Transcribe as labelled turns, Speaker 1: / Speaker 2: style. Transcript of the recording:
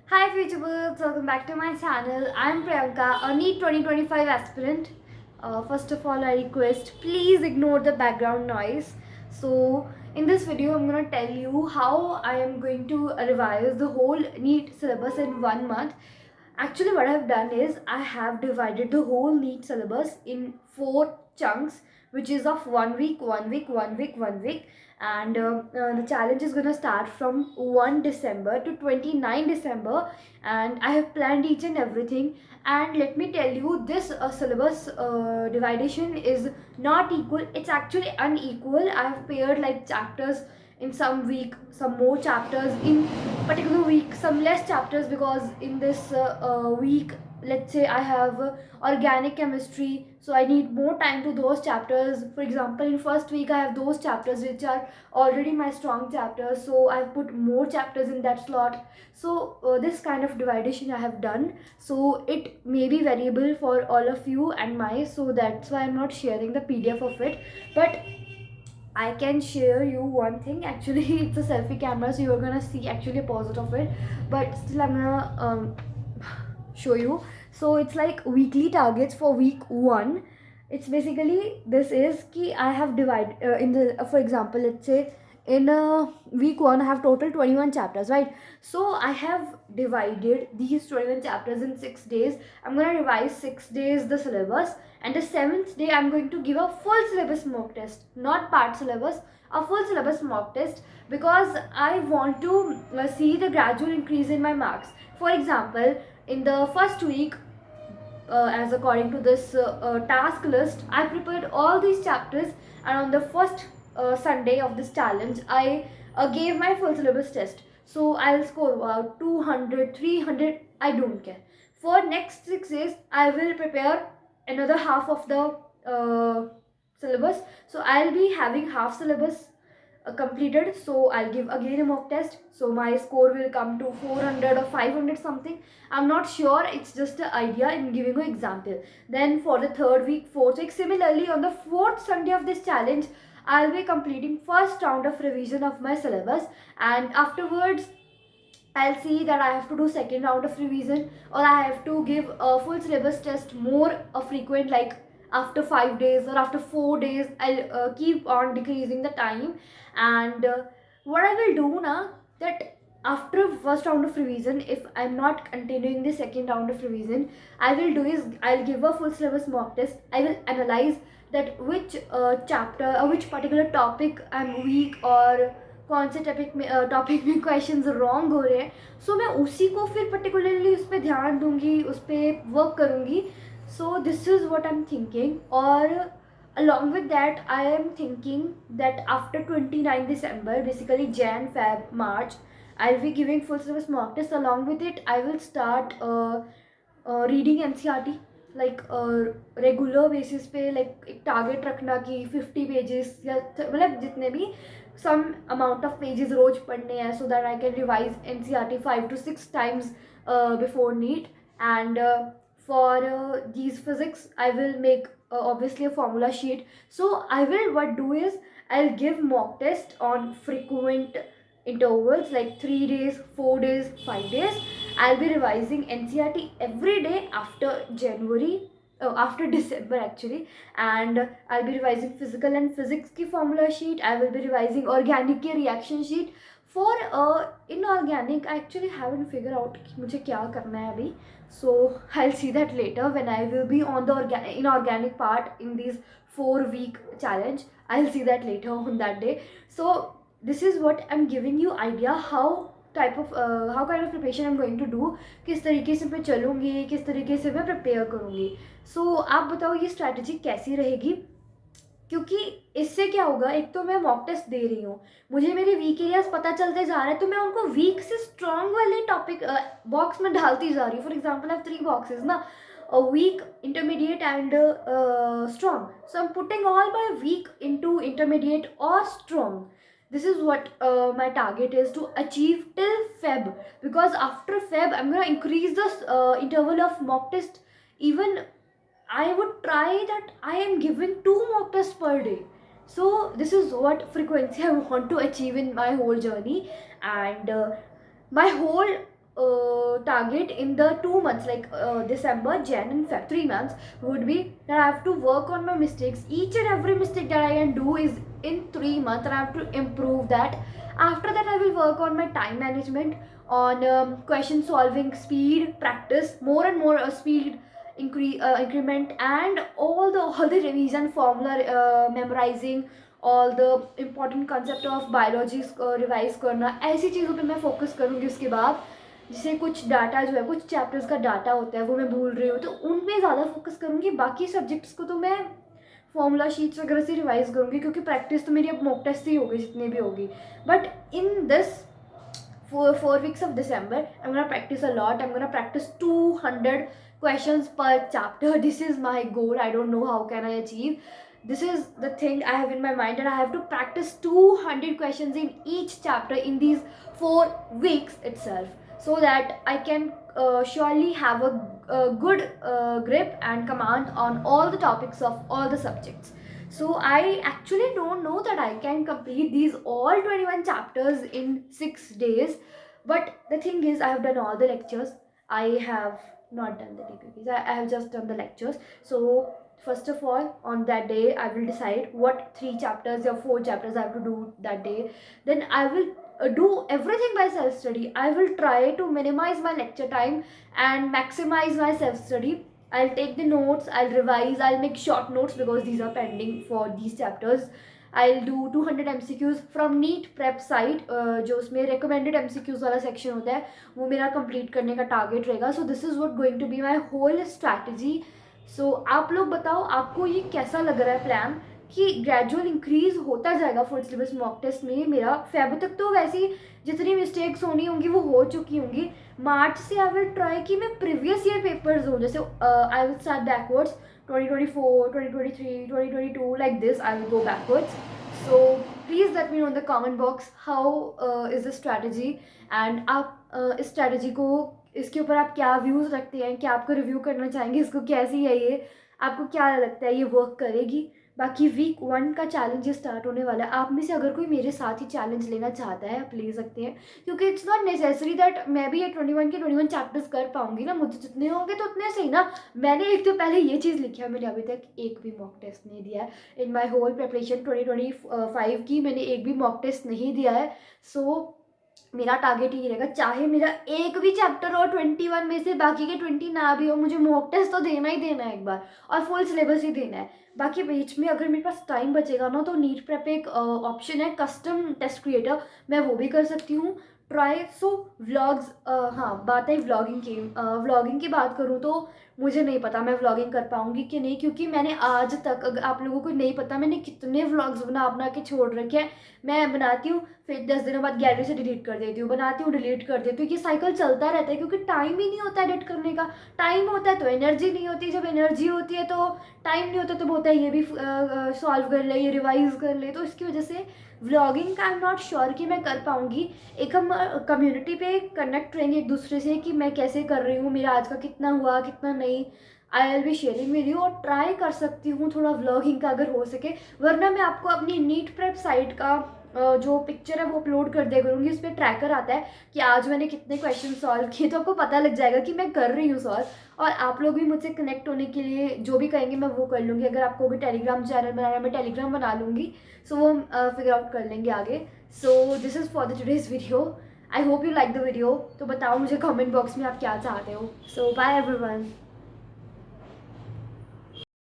Speaker 1: Hi Futurebuds, welcome back to my channel. I'm Priyanka, a NEET 2025 aspirant. First of all, I request please ignore the background noise. So, in this video, I'm gonna tell you how I am going to revise the whole NEET syllabus in 1 month. Actually, what I've done is I have divided the whole NEET syllabus in 4 chunks, which is of 1 week, 1 week, 1 week, 1 week, and the challenge is gonna start from 1 December to 29 December, and I have planned each and everything. And let me tell you, this syllabus division is not equal; it's actually unequal. I have paired like chapters in some week, some more chapters in particular week, some less chapters, because in this week, let's say I have organic chemistry, so I need more time to those chapters. For example, in first week I have those chapters which are already my strong chapters, so I've put more chapters in that slot. So this kind of division I have done, so it may be variable for all of you and my, so that's why I'm not sharing the PDF of it. But I can share you one thing. Actually, it's a selfie camera, so you're gonna see actually a opposite of it. But still, I'm gonna show you. So it's like weekly targets for week 1. It's basically, this is ki I have divided in the for example, let's say in week 1 I have total 21 chapters, right? So I have divided these 21 chapters in 6 days. I'm gonna revise 6 days the syllabus, and the seventh day I'm going to give a full syllabus mock test, not part syllabus, a full syllabus mock test, because I want to see the gradual increase in my marks. For example, in the first week, as according to this task list, I prepared all these chapters, and on the first Sunday of this challenge, I gave my full syllabus test. So I'll score about 200, 300, I don't care. For next 6 days, I will prepare another half of the syllabus. So I'll be having half syllabus completed, so I'll give again a mock test, so my score will come to 400 or 500 something. I'm not sure, it's just an idea in giving an example. Then for the third week, fourth week, similarly on the fourth Sunday of this challenge, I'll be completing first round of revision of my syllabus, and afterwards I'll see that I have to do second round of revision, or I have to give a full syllabus test more frequent, like after 5 days or after 4 days. I'll keep on decreasing the time. And what I will do now, that after first round of revision, if I'm not continuing the second round of revision, I will do is I'll give a full syllabus mock test. I will analyze that which chapter or which particular topic I'm weak, or कौन से topic में questions wrong हो रहे हैं. सो मैं उसी को फिर पर्टिकुलरली उस पर ध्यान दूंगी, उस पर वर्क करूंगी. So this is what I am thinking. और along with that, I am thinking that after 29 December, basically Jan, Feb, March, I'll be giving full service mock test. Along with it, I will start reading NCERT, like regular basis पे, like एक target रखना कि 50 pages या मतलब जितने भी some amount of pages रोज पढ़ने हैं, so that I can revise NCERT 5 to 6 times before NEET. And for these physics, I will make obviously a formula sheet. So I will what do is I'll give mock test on frequent intervals, like 3 days, 4 days, 5 days. I'll be revising NCRT every day after January, after December actually, and I'll be revising physical and physics ki formula sheet. I will be revising organic ki reaction sheet. For inorganic, I actually haven't figured out कि मुझे क्या करना है अभी. So I'll see that later when I will be on the inorganic part in this 4 week challenge. I'll see that later on that day. So this is what I'm giving you idea how type of how kind of preparation I am going to do, किस तरीके से मैं चलूँगी, किस तरीके से मैं prepare करूँगी. सो आप बताओ ये स्ट्रैटेजी कैसी रहेगी. क्योंकि इससे क्या होगा, एक तो मैं मॉक टेस्ट दे रही हूँ, मुझे मेरे वीक एरियाज पता चलते जा रहे हैं, तो मैं उनको वीक से स्ट्रॉन्ग वाले टॉपिक बॉक्स में ढालती जा रही हूँ. For example I have 3 boxes ना, weak, intermediate and strong. So I'm putting all my weak into intermediate or strong. This is what my target is to achieve till Feb, because after Feb I'm gonna increase the interval of mock test. Even I would try that I am giving 2 mock tests per day. So this is what frequency I want to achieve in my whole journey. And my whole target in the 2 months, like December, Jan and Feb, 3 months, would be that I have to work on my mistakes. Each and every mistake that I can do is in 3 months, and I have to improve that. After that, I will work on my time management, on question solving speed, practice more and more, speed increment, and all the revision formula, memorizing all the important concept of biology revise करना, ऐसी चीज़ों पे मैं focus करूँगी. उसके बाद जैसे कुछ डाटा जो है, कुछ चैप्टर्स का डाटा होता है वो मैं भूल रही हूँ, तो उन पे ज़्यादा फोकस करूँगी. बाकी सब्जेक्ट्स को तो मैं फॉर्मूला शीट्स वगैरह से रिवाइज करूँगी, क्योंकि प्रैक्टिस तो मेरी अब मॉक टेस्ट ही होगी जितनी भी होगी. But in this 4 weeks of December, I'm gonna practice a lot. I'm gonna practice 200 questions per chapter. This is my goal. I don't know how can I achieve. This is the thing I have in my mind, and I have to practice 200 questions in each chapter in these 4 weeks itself, so that I can surely have a good grip and command on all the topics of all the subjects. So I actually don't know that I can complete these all 21 chapters in 6 days. But the thing is, I have done all the lectures. I have not done the DPPs. I have just done the lectures. So first of all, on that day, I will decide what 3 chapters or 4 chapters I have to do that day. Then I will do everything by self-study. I will try to minimize my lecture time and maximize my self-study. I'll take the notes, I'll revise, I'll make short notes because these are pending for these chapters. I'll do 200 MCQs from NEET prep site, जो उसमें recommended MCQs वाला section होता है, वो मेरा complete करने का target रहेगा. So this is what going to be my whole strategy. So आप लोग बताओ, आपको ये कैसा लग रहा है प्लान कि ग्रेजुअल इंक्रीज होता जाएगा फुल सिलेबस मॉक टेस्ट में. मेरा फेब तक तो वैसे जितनी मिस्टेक्स होनी होंगी वो हो चुकी होंगी. मार्च से आई विल ट्राई कि मैं प्रीवियस ईयर पेपर्स दूँ, जैसे I will start backwards 2024, 2023, 2022, like this. I will go backwards. So please let me know in the comment box how is the strategy, and आप इस strategy को, इसके ऊपर आप क्या व्यूज़ रखते हैं, क्या आपको रिव्यू करना चाहेंगे, इसको कैसी है ये, आपको क्या लगता है ये वर्क करेगी. बाकी वीक 1 का चैलेंज स्टार्ट होने वाला है. आप में से अगर कोई मेरे साथ ही चैलेंज लेना चाहता है आप ले सकते हैं, क्योंकि इट्स नॉट नेसेसरी दैट मैं भी ये 21 के 21 चैप्टर्स कर पाऊंगी ना. मुझे जितने होंगे तो उतने सही ना. मैंने एक तो पहले ये चीज़ लिखी है, मैंने अभी तक एक भी मॉक टेस्ट नहीं दिया है. इन माई होल प्रिपरेशन 2025 की मैंने एक भी मॉक टेस्ट नहीं दिया है. सो मेरा टारगेट ये रहेगा, चाहे मेरा एक भी चैप्टर और 21 में से बाकी के 20 ना भी हो, मुझे मॉक टेस्ट तो देना ही देना है एक बार, और फुल सिलेबस ही देना है. बाकी बीच में अगर मेरे पास टाइम बचेगा ना, तो नीट प्रेप एक ऑप्शन है कस्टम टेस्ट क्रिएटर, मैं वो भी कर सकती हूँ ट्राई. सो व्लॉग्स, हाँ बात है व्लॉगिंग की. व्लॉगिंग की बात करूँ तो मुझे नहीं पता मैं व्लॉगिंग कर पाऊँगी कि नहीं, क्योंकि मैंने आज तक, अगर आप लोगों को नहीं पता, मैंने कितने व्लॉग्स बना के छोड़ रखे हैं. मैं बनाती हूँ, फिर 10 दिनों बाद गैलरी से डिलीट कर देती हूँ, बनाती हूँ डिलीट कर देती हूँ. ये साइकिल चलता रहता है, क्योंकि टाइम ही नहीं होता एडिट करने का. टाइम होता है तो एनर्जी नहीं होती, जब एनर्जी होती है तो टाइम नहीं होता, तो बोलता है ये भी सॉल्व कर ले, ये रिवाइज कर ले. तो इसकी वजह से व्लॉगिंग का आई एम नॉट श्योर कि मैं कर पाऊँगी. एक हम कम्युनिटी पे कनेक्ट रहेंगे एक दूसरे से कि मैं कैसे कर रही हूँ, मेरा आज का कितना हुआ कितना नहीं. I will be sharing with you, और ट्राई कर सकती हूँ थोड़ा व्लॉगिंग का अगर हो सके. वरना मैं आपको अपनी नीट प्रेप साइट का जो पिक्चर है वो अपलोड कर दिया करूँगी. उस पर ट्रैकर आता है कि आज मैंने कितने क्वेश्चन सॉल्व किए, तो आपको पता लग जाएगा कि मैं कर रही हूँ सॉल्व. और आप लोग भी मुझसे कनेक्ट होने के लिए जो भी कहेंगे मैं वो कर लूँगी. अगर आपको भी टेलीग्राम चैनल बनाना है, मैं टेलीग्राम बना लूँगी. सो वो फिगर आउट कर लेंगे आगे. So this is for the today's video. I hope you like the video. तो बताओ मुझे कमेंट बॉक्स में आप क्या चाहते हो. सो बाय एवरीवन.